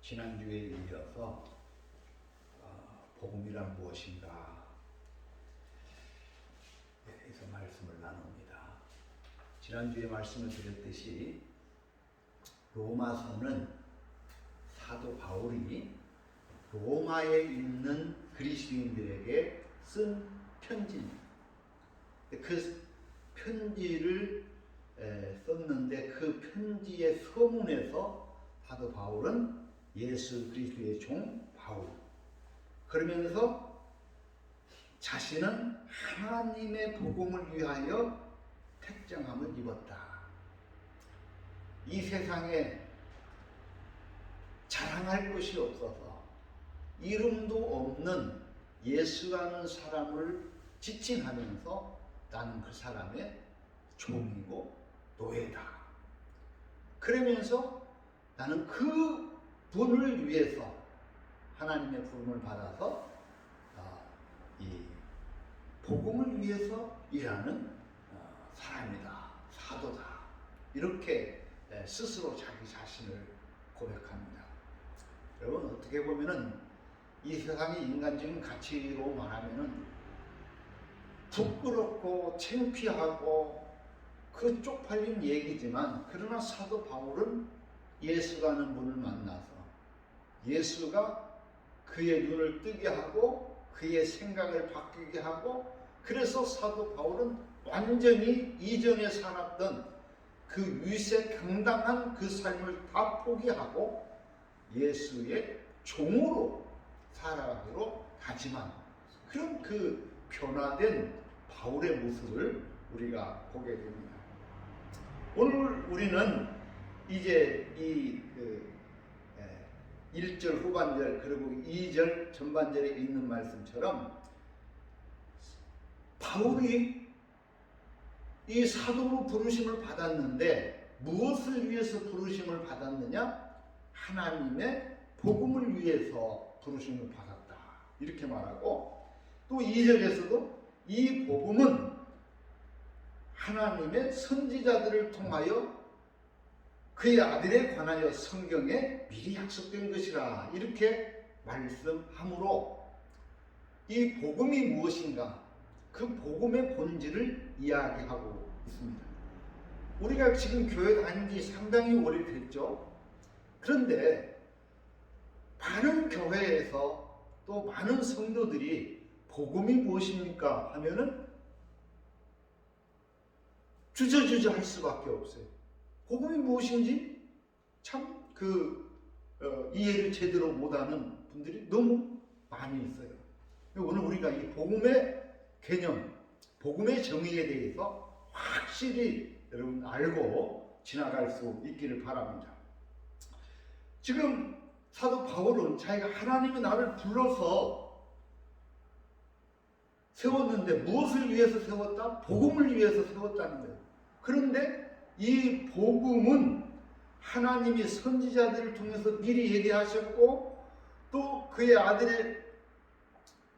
지난주에 이어서 복음이란 무엇인가 에서 말씀을 나눕니다. 지난주에 말씀을 드렸듯이 로마서는 사도 바울이 로마에 있는 그리스도인들에게 쓴 편지입니다. 그 편지를 썼는데 그 편지의 서문에서 사도 바울은 예수 그리스도의 종 바울, 그러면서 자신은 하나님의 복음을 위하여 택정함을 입었다. 이 세상에 자랑할 것이 없어서 이름도 없는 예수라는 사람을 지칭하면서 나는 그 사람의 종이고 노예다. 그러면서 나는 그 분을 위해서 하나님의 부름을 받아서 이 복음을 위해서 일하는 사람이다, 사도다, 이렇게 스스로 자기 자신을 고백합니다. 여러분, 어떻게 보면은 이 세상의 인간적인 가치로 말하면은 부끄럽고 창피하고 그 쪽팔린 얘기지만, 그러나 사도 바울은 예수라는 분을 만나서 예수가 그의 눈을 뜨게 하고 그의 생각을 바뀌게 하고, 그래서 사도 바울은 완전히 이전에 살았던 그 위세당당한 그 삶을 다 포기하고 예수의 종으로 살아가기로 다짐한 그런 그 변화된 바울의 모습을 우리가 보게 됩니다. 오늘 우리는 이제 이 1절 후반절 그리고 2절 전반절에 있는 말씀처럼 바울이 이 사도로 부르심을 받았는데 무엇을 위해서 부르심을 받았느냐? 하나님의 복음을 위해서 부르심을 받았다, 이렇게 말하고, 또 2절에서도 이 복음은 하나님의 선지자들을 통하여 그의 아들에 관하여 성경에 미리 약속된 것이라, 이렇게 말씀하므로 이 복음이 무엇인가, 그 복음의 본질을 이야기하고 있습니다. 우리가 지금 교회 다닌 지 상당히 오래됐죠. 그런데 많은 교회에서 또 많은 성도들이 복음이 무엇입니까 하면은 주저주저 할 수밖에 없어요. 복음이 무엇인지 참 이해를 제대로 못하는 분들이 너무 많이 있어요. 오늘 우리가 이 복음의 개념, 복음의 정의에 대해서 확실히 여러분 알고 지나갈 수 있기를 바랍니다. 지금 사도 바울은 자기가 하나님이 나를 불러서 세웠는데 무엇을 위해서 세웠다? 복음을 위해서 세웠다는 거예요. 그런데 이 복음은 하나님이 선지자들을 통해서 미리 얘기하셨고, 또 그의 아들의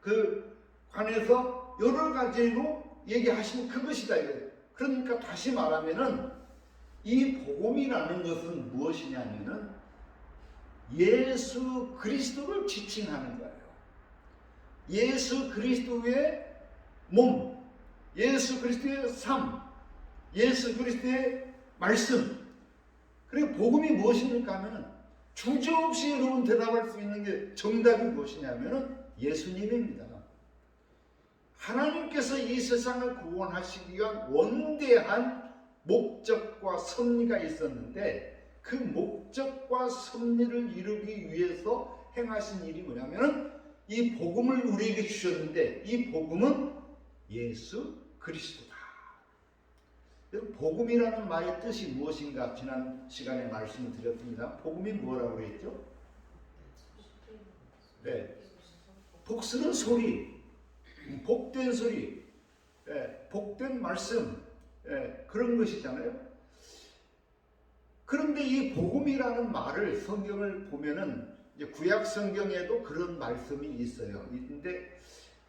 그 관해서 여러 가지로 얘기하신 그것이다 이거예요. 그러니까 다시 말하면은 이 복음이라는 것은 무엇이냐면은 예수 그리스도를 지칭하는 거예요. 예수 그리스도의 몸, 예수 그리스도의 삶, 예수 그리스도의 말씀. 그리고 복음이 무엇입니까 하면 주저없이 여러분 대답할 수 있는 게 정답이 무엇이냐면 예수님입니다. 하나님께서 이 세상을 구원하시기 위한 원대한 목적과 섭리가 있었는데, 그 목적과 섭리를 이루기 위해서 행하신 일이 뭐냐면 이 복음을 우리에게 주셨는데, 이 복음은 예수 그리스도다. 복음이라는 말의 뜻이 무엇인가 지난 시간에 말씀을 드렸습니다. 복음이 뭐라고 그랬죠? 네, 복스런 소리, 복된 소리, 복된 말씀, 그런 것이잖아요. 그런데 이 복음이라는 말을 성경을 보면은 이제 구약 성경에도 그런 말씀이 있어요. 근데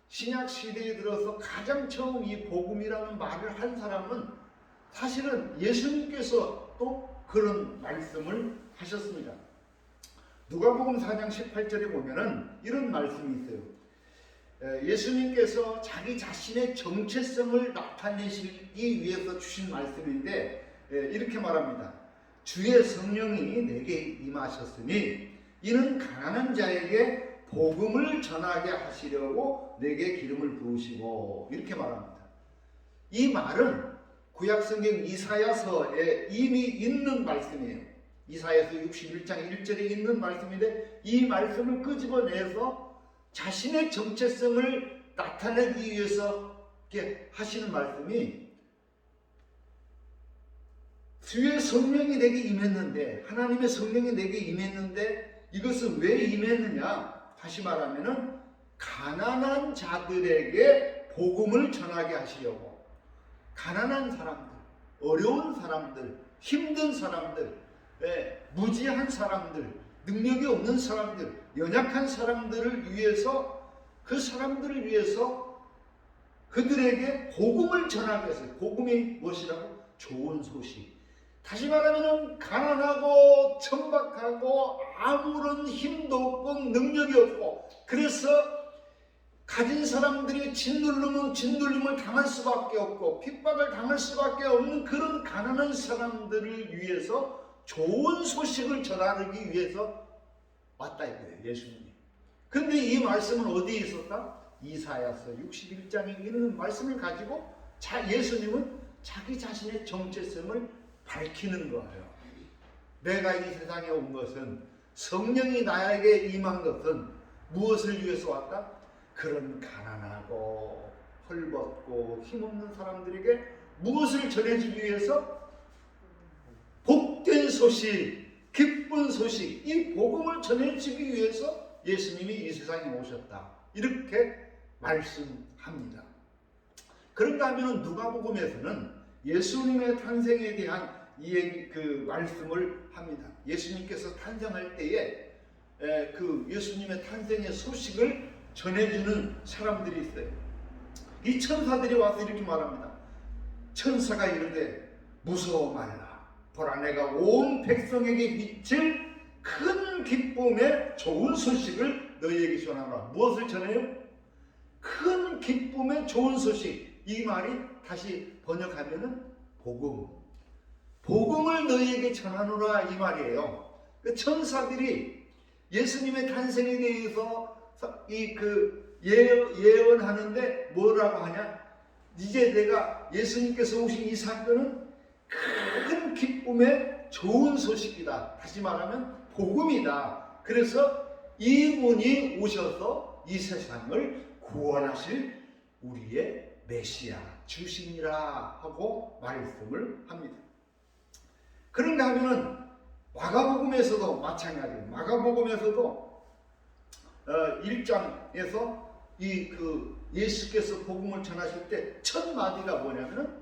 신약 시대에 들어서 가장 처음 이 복음이라는 말을 한 사람은 사실은 예수님께서 또 그런 말씀을 하셨습니다. 누가복음 4장 18절에 보면은 이런 말씀이 있어요. 예수님께서 자기 자신의 정체성을 나타내시기 위해서 주신 말씀인데 이렇게 말합니다. 주의 성령이 내게 임하셨으니 이는 가난한 자에게 복음을 전하게 하시려고 내게 기름을 부으시고, 이렇게 말합니다. 이 말은 구약성경 이사야서에 이미 있는 말씀이에요. 이사야서 61장 1절에 있는 말씀인데 이 말씀을 끄집어내서 자신의 정체성을 나타내기 위해서 이렇게 하시는 말씀이, 주의 성령이 내게 임했는데, 하나님의 성령이 내게 임했는데 이것은 왜 임했느냐? 다시 말하면은 가난한 자들에게 복음을 전하게 하시려고. 가난한 사람들, 어려운 사람들, 힘든 사람들, 무지한 사람들, 능력이 없는 사람들, 연약한 사람들을 위해서, 그 사람들을 위해서 그들에게 복음을 전하게 했어요. 복음이 무엇이라고? 좋은 소식. 다시 말하면 가난하고 천박하고 아무런 힘도 없고 능력이 없고, 그래서 가진 사람들이 짓누르면 짓눌림을 당할 수밖에 없고 핍박을 당할 수밖에 없는 그런 가난한 사람들을 위해서 좋은 소식을 전하기 위해서 왔다 이거예요, 예수님이. 근데 이 말씀은 어디에 있었다? 이사야서 61장에 있는 말씀을 가지고 예수님은 자기 자신의 정체성을 밝히는 거예요. 내가 이 세상에 온 것은, 성령이 나에게 임한 것은 무엇을 위해서 왔다? 그런 가난하고 헐벗고 힘없는 사람들에게 무엇을 전해주기 위해서? 복된 소식, 기쁜 소식, 이 복음을 전해주기 위해서 예수님이 이 세상에 오셨다, 이렇게 말씀합니다. 그런가 하면 누가복음에서는 예수님의 탄생에 대한 그 말씀을 합니다. 예수님께서 탄생할 때에 그 예수님의 탄생의 소식을 전해주는 사람들이 있어요. 이 천사들이 와서 이렇게 말합니다. 천사가 이르되 무서워 말라. 보라, 내가 온 백성에게 미칠 큰 기쁨의 좋은 소식을 너희에게 전하노라. 무엇을 전해요? 큰 기쁨의 좋은 소식. 이 말이 다시 번역하면은 복음을 너희에게 전하노라, 이 말이에요. 그 천사들이 예수님의 탄생에 대해서 예언하는데 뭐라고 하냐? 이제 내가 예수님께서 오신 이 사건은 큰 기쁨의 좋은 소식이다. 다시 말하면 복음이다. 그래서 이분이 오셔서 이 세상을 구원하실 우리의 메시아, 주신이라 하고 말씀을 합니다. 그런가 하면은 마가복음에서도 마찬가지예요. 마가복음에서도 1장에서 예수께서 복음을 전하실 때 첫 마디가 뭐냐면은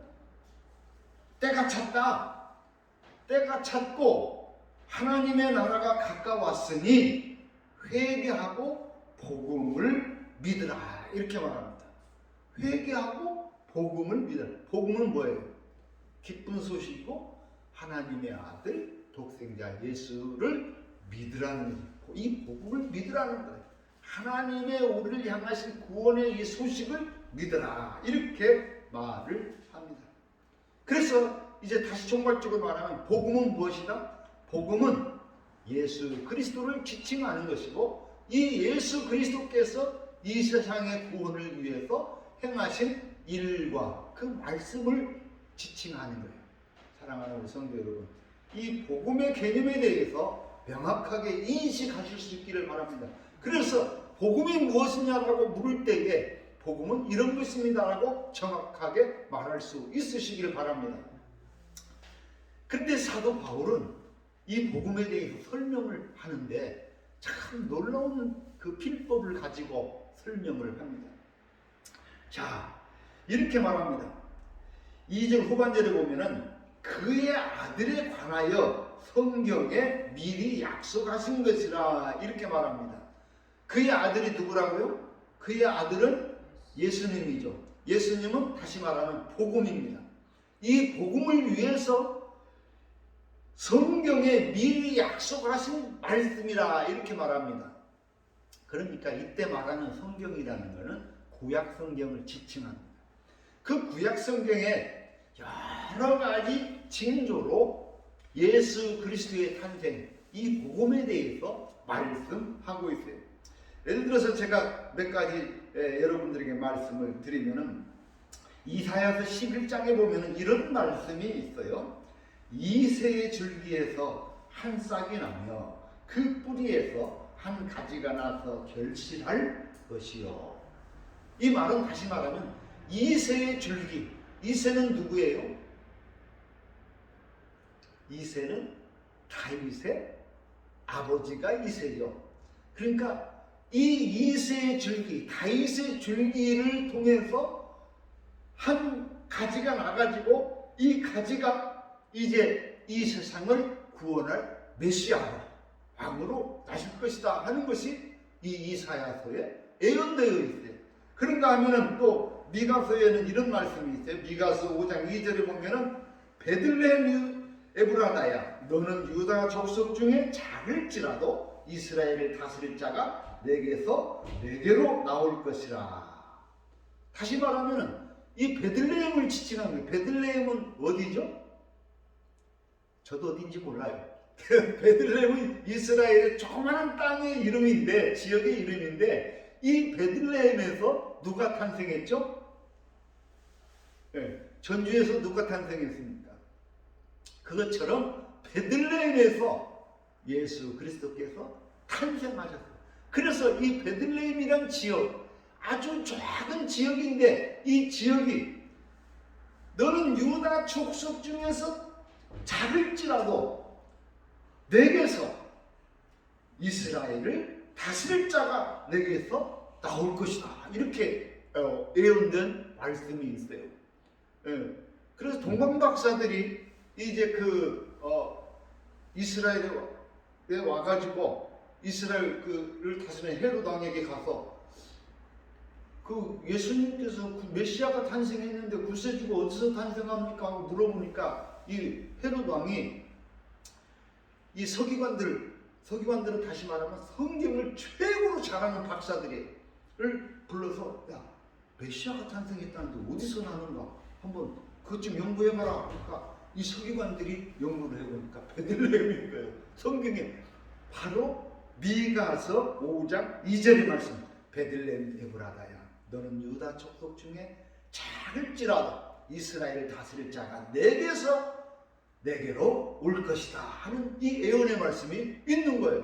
때가 찼다. 때가 찼고 하나님의 나라가 가까웠으니 회개하고 복음을 믿으라, 이렇게 말합니다. 회개하고 복음을 믿으라. 복음은 뭐예요? 기쁜 소식이고 하나님의 아들 독생자 예수를 믿으라는, 이 복음을 믿으라는 거예요. 하나님의 우리를 향하신 구원의 이 소식을 믿으라, 이렇게 말을 합니다. 그래서 이제 다시 종말적으로 말하면 복음은 무엇이다? 복음은 예수 그리스도를 지칭하는 것이고, 이 예수 그리스도께서 이 세상의 구원을 위해서 행하신 일과 그 말씀을 지칭하는 거예요. 사랑하는 우리 성도 여러분, 이 복음의 개념에 대해서 명확하게 인식하실 수 있기를 바랍니다. 그래서 복음이 무엇이냐고 물을 때에 복음은 이런 것입니다라고 정확하게 말할 수 있으시기를 바랍니다. 그런데 사도 바울은 이 복음에 대해서 설명을 하는데 참 놀라운 그 필법을 가지고 설명을 합니다. 자, 이렇게 말합니다. 2절 후반절에 보면은 그의 아들에 관하여 성경에 미리 약속하신 것이라, 이렇게 말합니다. 그의 아들이 누구라고요? 그의 아들은 예수님이죠. 예수님은 다시 말하면 복음입니다. 이 복음을 위해서 성경에 미리 약속하신 말씀이라 이렇게 말합니다. 그러니까 이때 말하는 성경이라는 것은 구약 성경을 지칭합니다. 그 구약 성경에 여러 가지 징조로 예수 그리스도의 탄생, 이 복음에 대해서 말씀하고 있어요. 예를 들어서 제가 몇 가지 여러분들에게 말씀을 드리면은 이사야서 11장에 보면은 이런 말씀이 있어요. 이새의 줄기에서 한 싹이 나며 그 뿌리에서 한 가지가 나서 결실할 것이요. 이 말은 다시 말하면 이새의 줄기, 이새는 누구예요? 이새는 다윗의 아버지가 이새죠. 그러니까 이 이새의 줄기, 다윗의 줄기를 통해서 한 가지가 나가지고 이 가지가 이제 이 세상을 구원할 메시아 왕으로 나실 것이다 하는 것이 이 이사야서에 예언되어 있어요. 그런가 하면은 또 미가서에는 이런 말씀이 있어요. 미가서 5장 2절에 보면은 베들레헴 에브라다야 너는 유다 족속 중에 작을지라도 이스라엘을 다스릴 자가 내게로 나올 것이라. 다시 말하면은 이 베들레헴을 지칭한 거예요. 베들레헴은 어디죠? 저도 어딘지 몰라요. 베들레헴은 이스라엘의 조그마한 땅의 이름인데, 지역의 이름인데, 이 베들레헴에서 누가 탄생했죠? 네, 전주에서 누가 탄생했습니까? 그것처럼 베들레헴에서 예수 그리스도께서 탄생하셨어요. 그래서 이 베들레헴이란 지역, 아주 작은 지역인데 이 지역이 너는 유다 족속 중에서 작을지라도 내게서 이스라엘을 다스릴 자가 내게서 나올 것이다. 이렇게 예언된 말씀이 있어요. 그래서 동방박사들이 이제 이스라엘에 와가지고 이스라엘을 다스리는 헤롯 왕에게 가서 그 예수님께서 그 메시아가 탄생했는데 구세주가 어디서 탄생합니까? 하고 물어보니까 이 헤롯 왕이 이 서기관들은 다시 말하면 성경을 최고로 잘하는 박사들을 불러서 야 메시아가 탄생했다는데 어디서 나는가 한번 그것 좀 연구해봐라. 그러니까 이 서기관들이 연구를 해보니까 베들레헴인 거예요. 성경에 바로 미가서 5장 2절의 말씀. 베들레헴 에브라다야 너는 유다 족속 중에 작을지라도 이스라엘을 다스릴 자가 내게로 올 것이다 하는 이 예언의 말씀이 있는 거예요.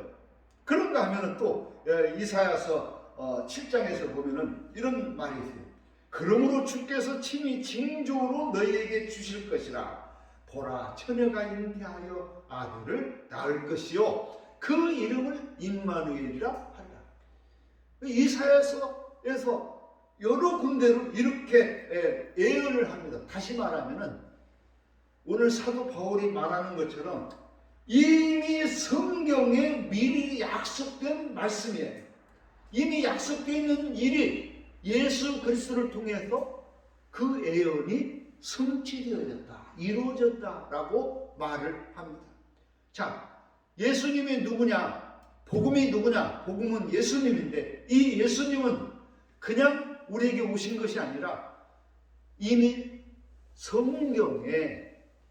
그런가 하면은 또 이사야서 7장에서 보면은 이런 말이 있어요. 그러므로 주께서 친히 징조로 너희에게 주실 것이라. 보라 처녀가 잉태하여 아들을 낳을 것이요 그 이름을 임마누엘이라 하리라. 이사야서에서 여러 군데로 이렇게 예언을 합니다. 다시 말하면은 오늘 사도 바울이 말하는 것처럼 이미 성경에 미리 약속된 말씀이에요. 이미 약속되어 있는 일이 예수 그리스도를 통해서 그 예언이 성취되어졌다, 이루어졌다라고 말을 합니다. 자, 예수님이 누구냐? 복음이 누구냐? 복음은 예수님인데 이 예수님은 그냥 우리에게 오신 것이 아니라 이미 성경에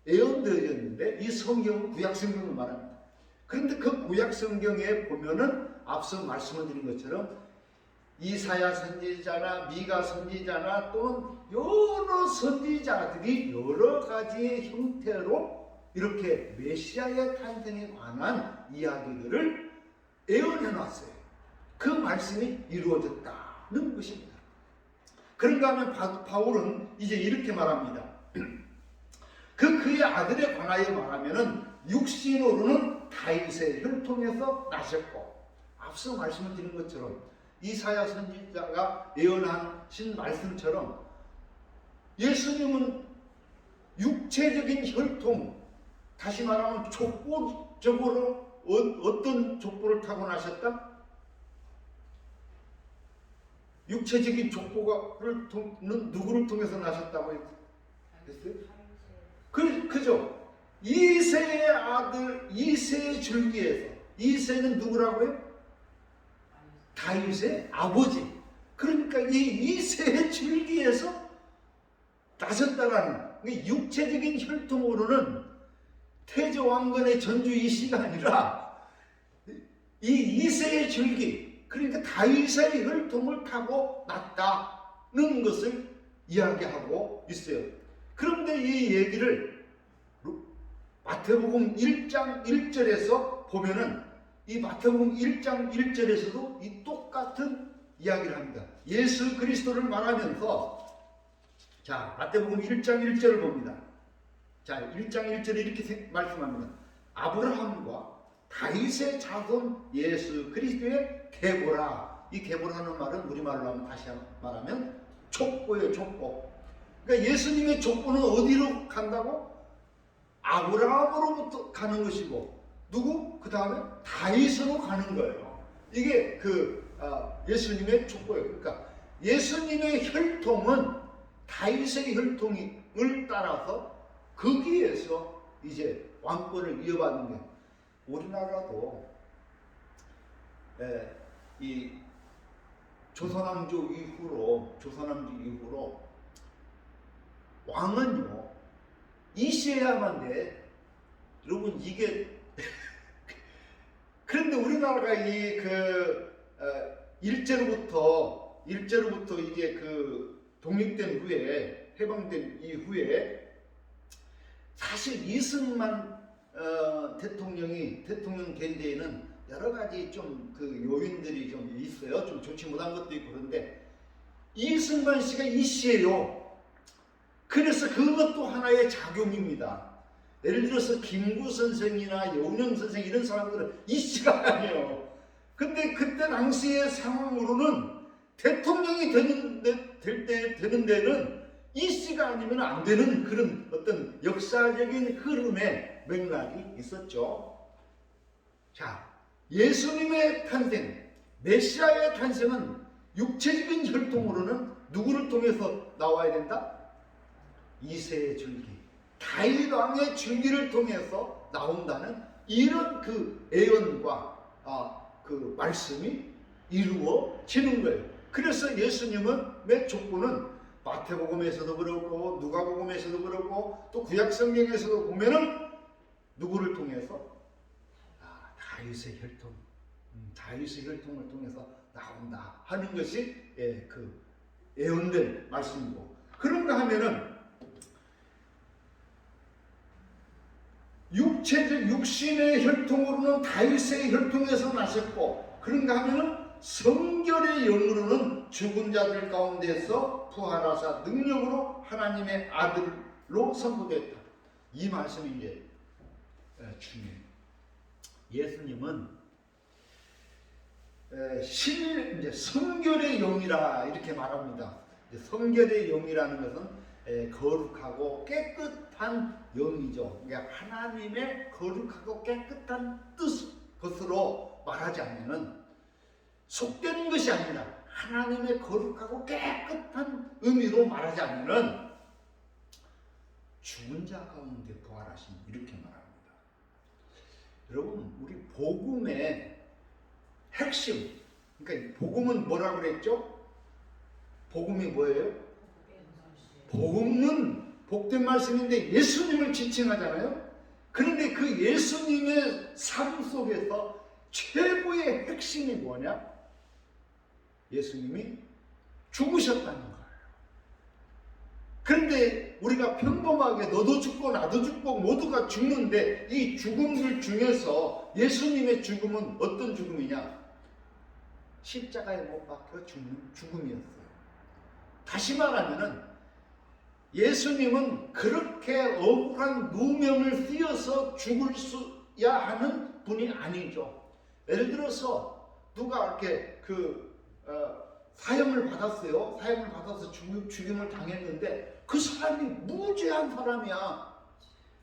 예언되어졌는데 이 성경은 구약 성경을 말합니다. 그런데 그 구약 성경에 보면은 앞서 말씀을 드린 것처럼 이사야 선지자나 미가 선지자나 또는 여러 선지자들이 여러 가지의 형태로 이렇게 메시아의 탄생에 관한 이야기들을 예언해 놨어요. 그 말씀이 이루어졌다는 것입니다. 그런가 하면 바울은 이제 이렇게 말합니다. 그의 아들에 관하여 말하면은 육신으로는 다윗의 혈통에서 나셨고 앞서 말씀을 드린 것처럼 이사야 선지자가 예언하신 말씀처럼 예수님은 육체적인 혈통, 다시 말하면 족보적으로 어떤 족보를 타고 나셨다? 육체적인 족보를 누구를 통해서 나셨다고 했어요? 그죠? 이새의 아들, 이새의 줄기에서, 이새는 누구라고요? 다윗의 아버지. 그러니까 이 이새의 줄기에서 나섰다라는, 육체적인 혈통으로는 태조왕건의 전주 이씨가 아니라 이 이새의 줄기, 그러니까 다윗의 혈통을 타고 났다는 것을 이야기하고 있어요. 그런데 이 얘기를 마태복음 1장 1절에서 보면은, 이 마태복음 1장 1절에서도 이 똑같은 이야기를 합니다. 예수 그리스도를 말하면서, 자, 마태복음 1장 1절을 봅니다. 자, 1장 1절에 이렇게 말씀합니다. 아브라함과 다윗의 자손 예수 그리스도의 계보라. 이 계보라는 말은 우리말로 하면, 다시 말하면 족보예요, 족보. 그러니까 예수님의 족보는 어디로 간다고? 아브라함으로부터 가는 것이고, 누구? 그 다음에 다윗으로 가는 거예요. 이게 예수님의 족보예요. 그러니까 예수님의 혈통은 다윗의 혈통을 따라서 거기에서 이제 왕권을 이어받는 게, 우리나라도 이 조선왕조 이후로 왕은요 이씨야만 돼. 여러분, 이게 그런데 우리나라가 이 일제로부터 이게 독립된 후에, 해방된 이후에 사실 이승만 대통령 된 데에는 여러 가지 좀 요인들이 좀 있어요. 좀 좋지 못한 것도 있고. 그런데 이승만 씨가 이씨예요. 그래서 그것도 하나의 작용입니다. 예를 들어서 김구 선생이나 여운형 선생 이런 사람들은 이씨가 아니에요. 근데 그때 당시의 상황으로는 대통령이 되는 데는 이씨가 아니면 안 되는 그런 어떤 역사적인 흐름의 맥락이 있었죠. 자, 예수님의 탄생, 메시아의 탄생은 육체적인 혈통으로는 누구를 통해서 나와야 된다? 이새의 줄기, 다윗 왕의 줄기를 통해서 나온다는 이런 예언과 말씀이 이루어지는 거예요. 그래서 예수님의 족보는 마태복음에서도 그렇고 누가복음에서도 그렇고 또 구약성경에서도 보면은 누구를 통해서? 다윗의 혈통을 통해서 나온다 하는 것이 예언된 말씀이고, 그런가 하면은 육신의 혈통으로는 다윗의 혈통에서 나셨고, 그런가 하면은 성결의 영으로는 죽은 자들 가운데서 부활하사 능력으로 하나님의 아들로 선포됐다. 이 말씀이 이제 중요해요. 예수님은 이제 성결의 영이라 이렇게 말합니다. 성결의 영이라는 것은 거룩하고 깨끗한 영이죠. 그러니까 하나님의 거룩하고 깨끗한 것으로 말하지 않으면, 속된 것이 아니라 하나님의 거룩하고 깨끗한 의미로 말하지 않으면 죽은 자 가운데 부활하신, 이렇게 말합니다. 여러분, 우리 복음의 핵심, 그러니까 복음은 뭐라고 그랬죠? 복음이 뭐예요? 복음은 복된 말씀인데 예수님을 지칭하잖아요. 그런데 그 예수님의 삶 속에서 최고의 핵심이 뭐냐? 예수님이 죽으셨다는 거예요. 그런데 우리가 평범하게 너도 죽고 나도 죽고 모두가 죽는데, 이 죽음들 중에서 예수님의 죽음은 어떤 죽음이냐? 십자가에 못 박혀 죽는 죽음이었어요. 다시 말하면은 예수님은 그렇게 억울한 누명을 씌어서 죽을수야 하는 분이 아니죠. 예를 들어서 누가 이렇게 사형을 받았어요. 사형을 받아서 죽임을 당했는데 그 사람이 무죄한 사람이야.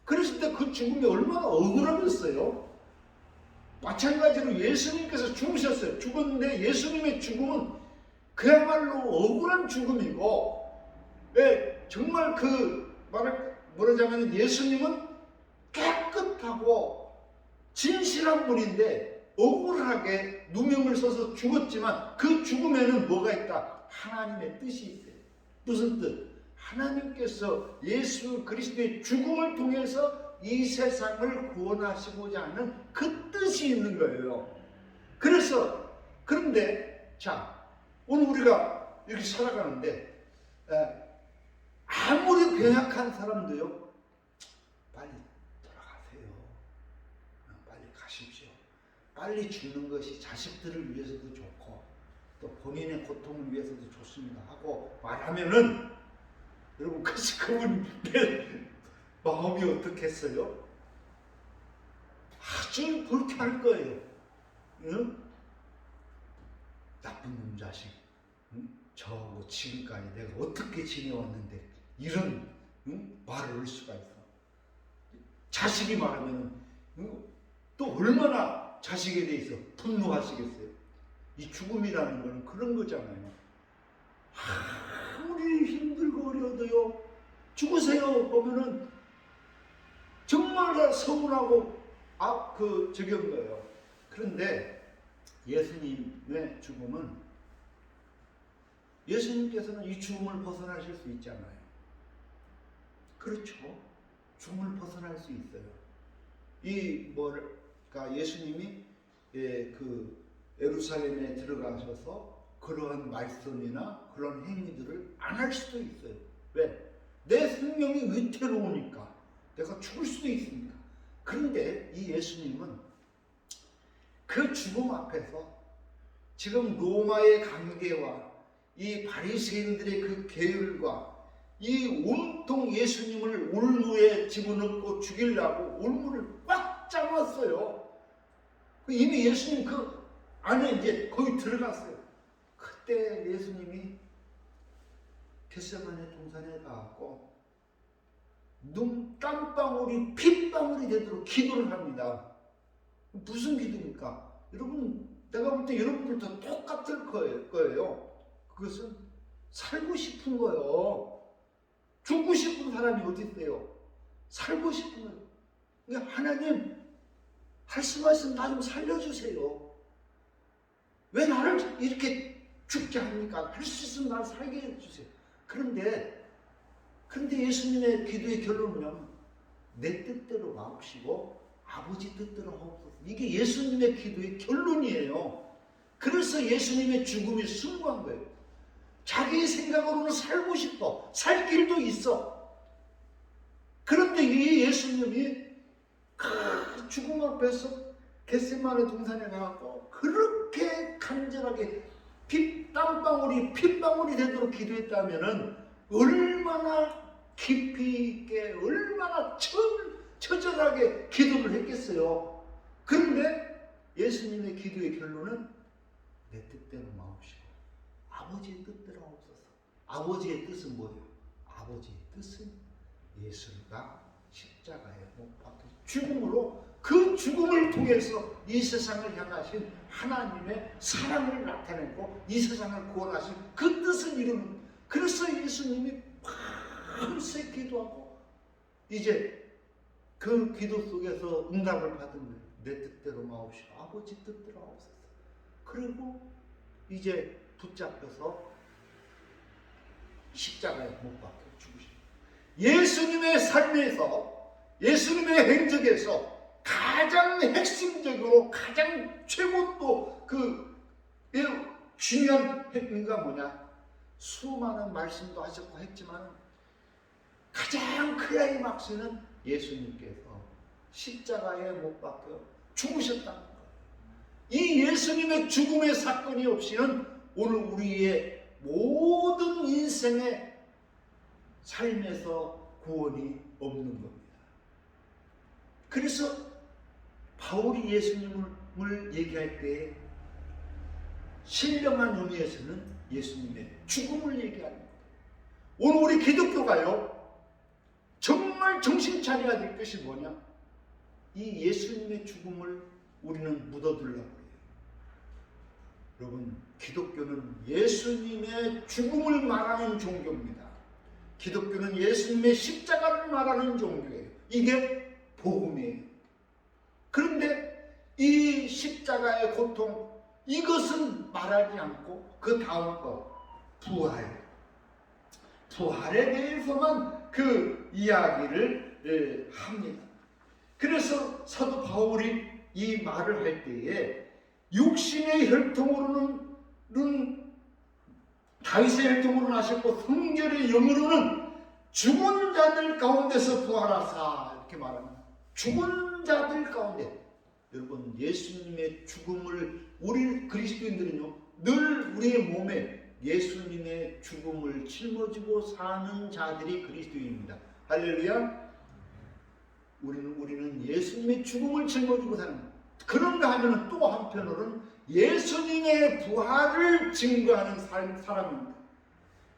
그랬을 때 그 죽음이 얼마나 억울하겠어요. 마찬가지로 예수님께서 죽으셨어요. 죽었는데 예수님의 죽음은 그야말로 억울한 죽음이고, 정말 말하자면 예수님은 깨끗하고 진실한 분인데 억울하게 누명을 써서 죽었지만 그 죽음에는 뭐가 있다? 하나님의 뜻이 있어요. 무슨 뜻? 하나님께서 예수 그리스도의 죽음을 통해서 이 세상을 구원하시고자 하는 그 뜻이 있는 거예요. 그런데 자, 오늘 우리가 이렇게 살아가는데 아무리 변약한 사람도요, 빨리 돌아가세요. 빨리 가십시오. 빨리 죽는 것이 자식들을 위해서도 좋고 또 본인의 고통을 위해서도 좋습니다 하고 말하면은, 여러분 그분 내 마음이 어떻겠어요? 아주 불쾌할 거예요. 응? 나쁜 놈 자식, 응? 저하고 지금까지 내가 어떻게 지내왔는데 이런 말을 할 수가 있어. 자식이 말하면 또 얼마나 자식에 대해서 분노하시겠어요. 이 죽음이라는 건 그런 거잖아요. 아무리 힘들고 어려워도요, 죽으세요 보면은 정말 다 서운하고 저기 한 거예요. 그런데 예수님의 죽음은, 예수님께서는 이 죽음을 벗어나실 수 있잖아요. 그렇죠. 죽음을 벗어날 수 있어요. 예수님이 그 예루살렘에 들어가셔서 그러한 말씀이나 그런 행위들을 안 할 수도 있어요. 왜? 내 생명이 위태로우니까. 내가 죽을 수도 있으니까. 그런데 이 예수님은 그 죽음 앞에서 지금 로마의 관계와 이 바리새인들의 그 계율과 이 온통 예수님을 울무에 집어넣고 죽이려고 울무를 꽉 잡았어요. 이미 예수님 그 안에 이제 거의 들어갔어요. 그때 예수님이 겟세마네 동산에 가고 땀방울이 핏방울이 되도록 기도를 합니다. 무슨 기도입니까? 여러분, 내가 볼 때 여러분들도 똑같을 거예요. 그것은 살고 싶은 거예요. 죽고 싶은 사람이 어디 있어요? 살고 싶은 거예요. 그러니까 하나님, 할 수 말씀 나 좀 살려주세요. 왜 나를 이렇게 죽게 합니까? 할 수 있으면 나를 살게 해주세요. 그런데 예수님의 기도의 결론은 내 뜻대로 마옵시고 아버지 뜻대로 하옵소서. 이게 예수님의 기도의 결론이에요. 그래서 예수님의 죽음이 숭고한 거예요. 자기 생각으로는 살고 싶어. 살 길도 있어. 그런데 이 예수님이 그 죽음 앞에서 겟세마네 동산에 가서 그렇게 간절하게 땀방울이 핏방울이 되도록 기도했다면은 얼마나 깊이 있게, 얼마나 처절하게 기도를 했겠어요. 그런데 예수님의 기도의 결론은 내 뜻대로 마옵시고 아버지의 뜻대로 하옵소서. 아버지의 뜻은 뭐예요? 아버지의 뜻은 예수가 십자가에 못 박혀 죽음으로, 그 죽음을 통해서 이 세상을 향하신 하나님의 사랑을 나타내고 이 세상을 구원하신 그 뜻을 이루는. 그래서 예수님이 밤새 기도하고 이제 그 기도 속에서 응답을 받은 거예요. 내 뜻대로 마옵시고 아버지 뜻대로 하옵소서. 그리고 이제 붙잡혀서 십자가에 못 박혀 죽으신 예수님의 삶에서, 예수님의 행적에서 가장 핵심적으로 가장 최고 또 중요한 행위가 뭐냐? 수많은 말씀도 하셨고 했지만 가장 클라이막스는 예수님께서 십자가에 못 박혀 죽으셨다는 거예요. 이 예수님의 죽음의 사건이 없이는 오늘 우리의 모든 인생의 삶에서 구원이 없는 겁니다. 그래서 바울이 예수님을 얘기할 때 신령한 의미에서는 예수님의 죽음을 얘기하는 거예요. 오늘 우리 기독교가요, 정말 정신 차려야 될 것이 뭐냐? 이 예수님의 죽음을 우리는 묻어두려고 해요. 여러분, 기독교는 예수님의 죽음을 말하는 종교입니다. 기독교는 예수님의 십자가를 말하는 종교예요. 이게 복음이에요. 그런데 이 십자가의 고통, 이것은 말하지 않고 그 다음 거, 부활에 대해서만 그 이야기를 합니다. 그래서 사도 바울이 이 말을 할 때에 육신의 혈통으로는 다윗의 혈통으로 나셨고 성결의 영으로는 죽은 자들 가운데서 부활하사, 이렇게 말합니다. 죽은 자들 가운데. 여러분, 예수님의 죽음을, 우리 그리스도인들은요 늘 우리의 몸에 예수님의 죽음을 짊어지고 사는 자들이 그리스도인입니다. 할렐루야. 우리는 예수님의 죽음을 짊어지고 사는 거예요. 그런가 하면 또 한편으로는 예수님의 부활을 증거하는 사람입니다.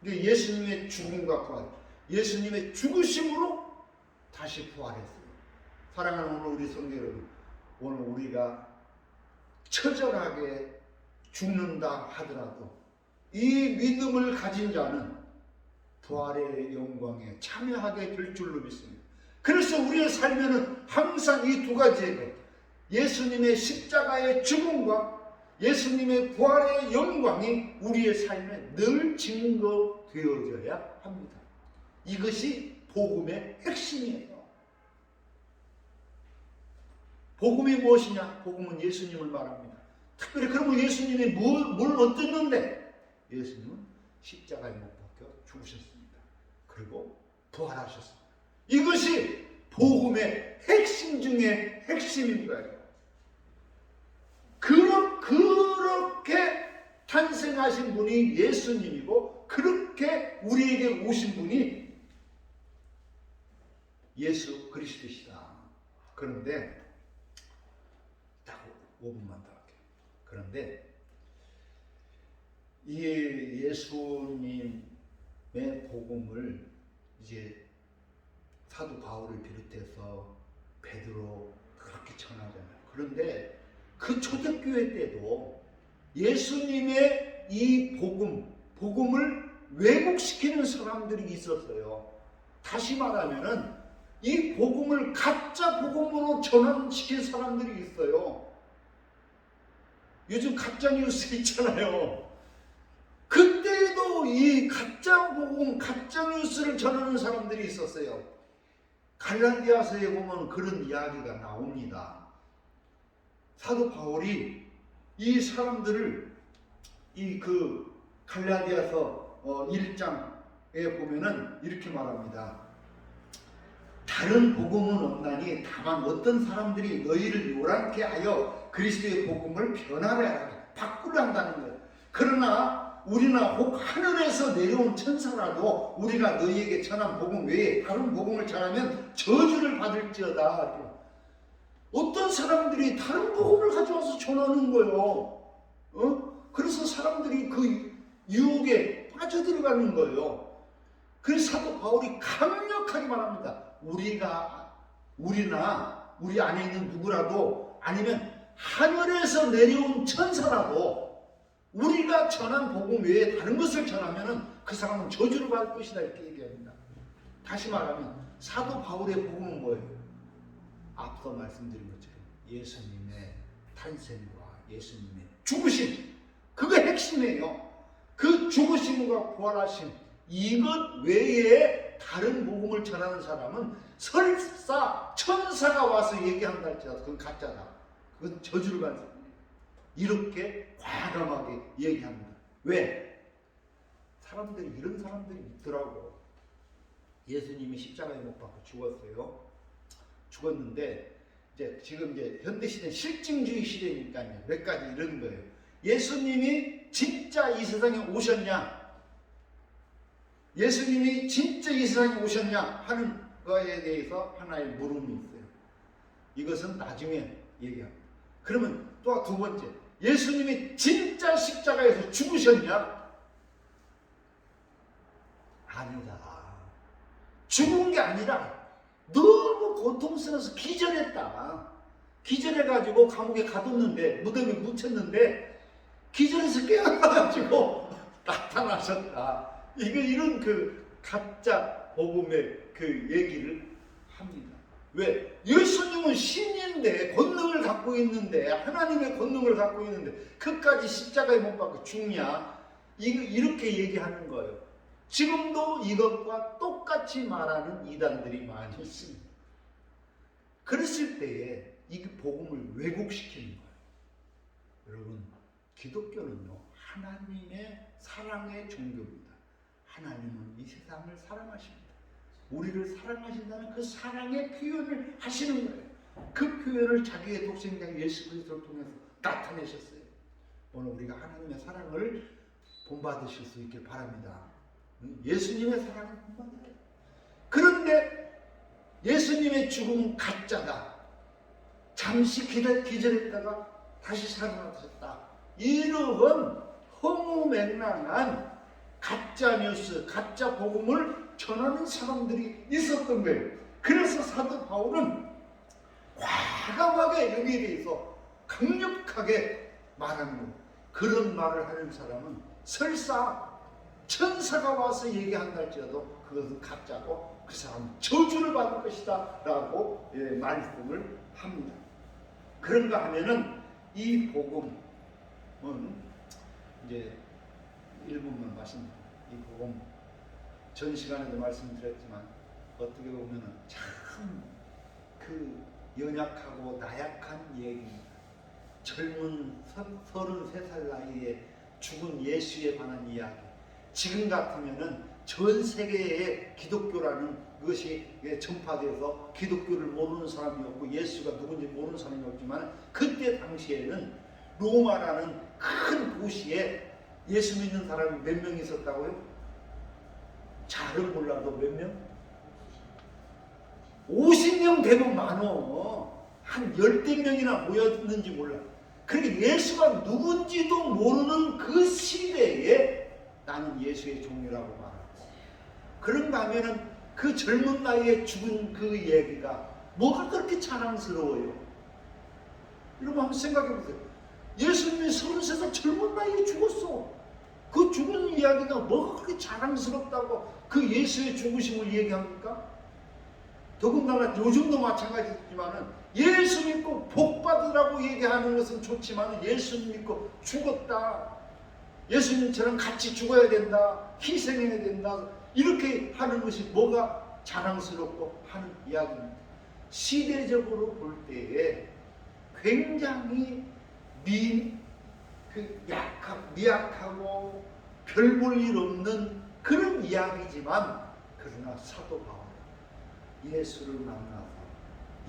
예수님의 죽음과 부활, 예수님의 죽으심으로 다시 부활했어요. 사랑하는 오늘 우리 성도 여러분, 오늘 우리가 처절하게 죽는다 하더라도 이 믿음을 가진 자는 부활의 영광에 참여하게 될 줄로 믿습니다. 그래서 우리의 삶에는 항상 이 두 가지의 것, 예수님의 십자가의 죽음과 예수님의 부활의 영광이 우리의 삶에 늘 증거되어져야 합니다. 이것이 복음의 핵심이에요. 복음이 무엇이냐? 복음은 예수님을 말합니다. 특별히 그러면 예수님이 뭘 어땠는데? 예수님은 십자가에 못 박혀 죽으셨습니다. 그리고 부활하셨습니다. 이것이 복음의 핵심 중에 핵심인 거예요. 그렇게 탄생하신 분이 예수님이고 그렇게 우리에게 오신 분이 예수 그리스도시다. 그런데 딱 5분만 더 할게요. 그런데 이 예수님의 복음을 이제 사도 바울을 비롯해서 베드로 그렇게 전하잖아요. 그런데 그 초대교회 때도 예수님의 이 복음을 왜곡시키는 사람들이 있었어요. 다시 말하면은 이 복음을 가짜 복음으로 전환시킨 사람들이 있어요. 요즘 가짜 뉴스 있잖아요. 그때도 이 가짜 복음, 가짜 뉴스를 전하는 사람들이 있었어요. 갈라디아서에 보면 그런 이야기가 나옵니다. 사도 바울이 이 사람들을 갈라디아서 1장에 보면은 이렇게 말합니다. 다른 복음은 없나니 다만 어떤 사람들이 너희를 요란케 하여 그리스도의 복음을 변화를 하게 바꾸려 한다는 거예요. 그러나 우리나 혹 하늘에서 내려온 천사라도 우리가 너희에게 전한 복음 외에 다른 복음을 전하면 저주를 받을지어다. 어떤 사람들이 다른 복음을 가져와서 전하는 거예요. 그래서 사람들이 그 유혹에 빠져들어가는 거예요. 그래서 사도 바울이 강력하게 말합니다. 우리나 우리 안에 있는 누구라도 아니면 하늘에서 내려온 천사라도 우리가 전한 복음 외에 다른 것을 전하면 그 사람은 저주를 받을 것이다, 이렇게 얘기합니다. 다시 말하면 사도 바울의 복음은 뭐예요? 앞서 말씀드린 것처럼 예수님의 탄생과 예수님의 죽으심, 그게 핵심이에요. 그 죽으심과 부활하심, 이것 외에 다른 복음을 전하는 사람은 설사 천사가 와서 얘기한다 할지라도 그건 가짜다, 그건 저주를 받는 사람이에요. 이렇게 과감하게 얘기합니다. 왜? 사람들이, 이런 사람들이 있더라고. 예수님이 십자가에 못 박혀 죽었어요. 죽었는데 지금 현대시대 실증주의 시대니까요. 몇 가지 이런 거예요. 예수님이 진짜 이 세상에 오셨냐? 예수님이 진짜 이 세상에 오셨냐? 하는 거에 대해서 하나의 물음이 있어요. 이것은 나중에 얘기합니다. 그러면 또 두 번째, 예수님이 진짜 십자가에서 죽으셨냐? 아니다. 죽은 게 아니라 너무 고통스러워서 기절했다. 기절해가지고 감옥에 가뒀는데, 무덤에 묻혔는데 기절해서 깨어나가지고 나타나셨다. 이런 그 가짜 복음의 그 얘기를 합니다. 왜? 예수님은 신인데 권능을 갖고 있는데 하나님의 권능을 갖고 있는데 그까지 십자가에 못 박혀 죽냐? 이렇게 얘기하는 거예요. 지금도 이것과 똑같이 말하는 이단들이 많이 있습니다. 그랬을 때에 이 복음을 왜곡시키는 거예요. 여러분, 기독교는요 하나님의 사랑의 종교입니다. 하나님은 이 세상을 사랑하십니다. 우리를 사랑하신다는 그 사랑의 표현을 하시는 거예요. 그 표현을 자기의 독생자 예수 그리스도를 통해서 나타내셨어요. 오늘 우리가 하나님의 사랑을 본받으실 수 있길 바랍니다. 예수님의 사랑을 본받아요. 그런데 예수님의 죽음은 가짜다. 잠시 기절했다가 다시 살아나셨다. 이러한 허무맹랑한 가짜 뉴스, 가짜 복음을 전하는 사람들이 있었던 거예요. 그래서 사도 바울은 과감하게 여기에 대해서 강력하게 말하는 거예요. 그런 말을 하는 사람은 설사 천사가 와서 얘기한다 할지라도 그것은 가짜고 그 사람은 저주를 받을 것이다 라고 말씀을 합니다. 그런가 하면은 이 복음은 이제 일부만 말씀드립니다. 이 복음 전 시간에도 말씀드렸지만 어떻게 보면은 참 그 연약하고 나약한 얘기입니다. 젊은 33살 나이에 죽은 예수에 관한 이야기. 지금 같으면은 전 세계에 기독교라는 것이 전파돼서 기독교를 모르는 사람이 없고 예수가 누군지 모르는 사람이 없지만 그때 당시에는 로마라는 큰 도시에 예수 믿는 사람이 몇 명 있었다고요? 잘은 몰라도 몇 명? 50명 되면 많어. 한 10명이나 모였는지 몰라. 그러니까 예수가 누군지도 모르는 그 시대에 나는 예수의 종이라고 말하고, 그런가 하면은 그 젊은 나이에 죽은 그 얘기가 뭐가 그렇게 자랑스러워요? 여러분 한번 생각해 보세요. 예수님이 33살 젊은 나이에 죽었어. 그 죽은 이야기가 뭐가 그렇게 자랑스럽다고 그 예수의 죽으심을 얘기합니까? 더군다나 요즘도 마찬가지지만은 예수 믿고 복 받으라고 얘기하는 것은 좋지만 예수 믿고 죽었다, 예수님처럼 같이 죽어야 된다, 희생해야 된다, 이렇게 하는 것이 뭐가 자랑스럽고 하는 이야기입니다. 시대적으로 볼 때에 굉장히 미약하고 별 볼 일 없는 그런 이야기지만, 그러나 사도 바울 예수를 만나서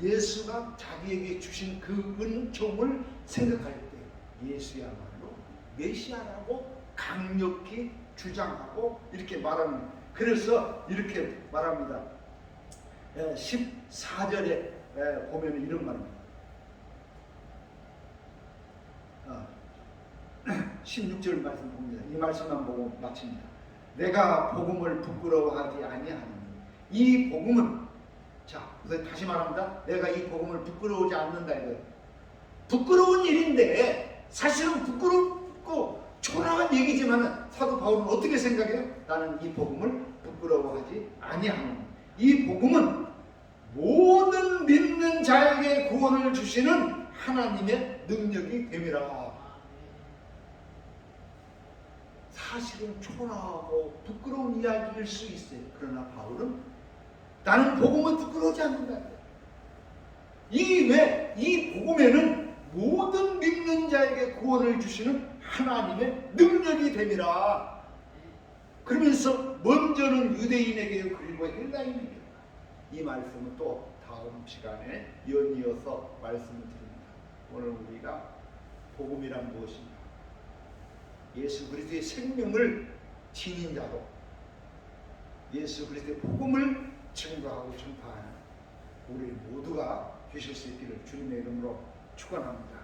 예수가 자기에게 주신 그 은총을 생각할 때 예수야말로 메시아라고 강력히 주장하고 이렇게 말합니다. 그래서 이렇게 말합니다. 14절에 보면 이런 말입니다. 16절 말씀 봅니다. 이 말씀만 보고 마칩니다. 내가 복음을 부끄러워하지 아니하노니 이 복음은, 자, 다시 말합니다. 내가 이 복음을 부끄러워하지 않는다 이거예요. 부끄러운 일인데 사실은 부끄럽고 초라한 얘기지만 사도 바울은 어떻게 생각해요? 나는 이 복음을 부끄러워하지 아니하노니 이 복음은 모든 믿는 자에게 구원을 주시는 하나님의 능력이 됨이라. 사실은 초라하고 부끄러운 이야기일 수 있어요. 그러나 바울은 나는 복음을 부끄러워하지 않는다. 이 복음에는 모든 믿는 자에게 구원을 주시는 하나님의 능력이 됨이라. 그러면서 먼저는 유대인에게요 그리고 헬라인에게. 이 말씀은 또 다음 시간에 연이어서 말씀을 드립니다. 오늘 우리가 복음이란 무엇인가? 예수 그리스도의 생명을 지닌 자로 예수 그리스도의 복음을 증거하고 전파하는 우리 모두가 되실 수 있기를 주님의 이름으로 축원합니다.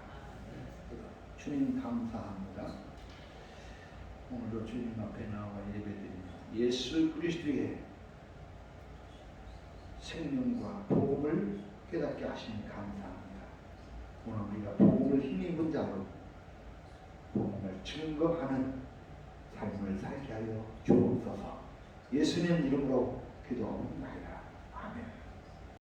주님 감사합니다. 오늘도 주님 앞에 나와 예배드립니다. 예수 그리스도의 생명과 복음을 깨닫게 하시니 감사합니다. 오늘 우리가 복음을 힘입은 자로 복음을 증거하는 삶을 살게 하여 주옵소서. 예수님 이름으로 기도합니다.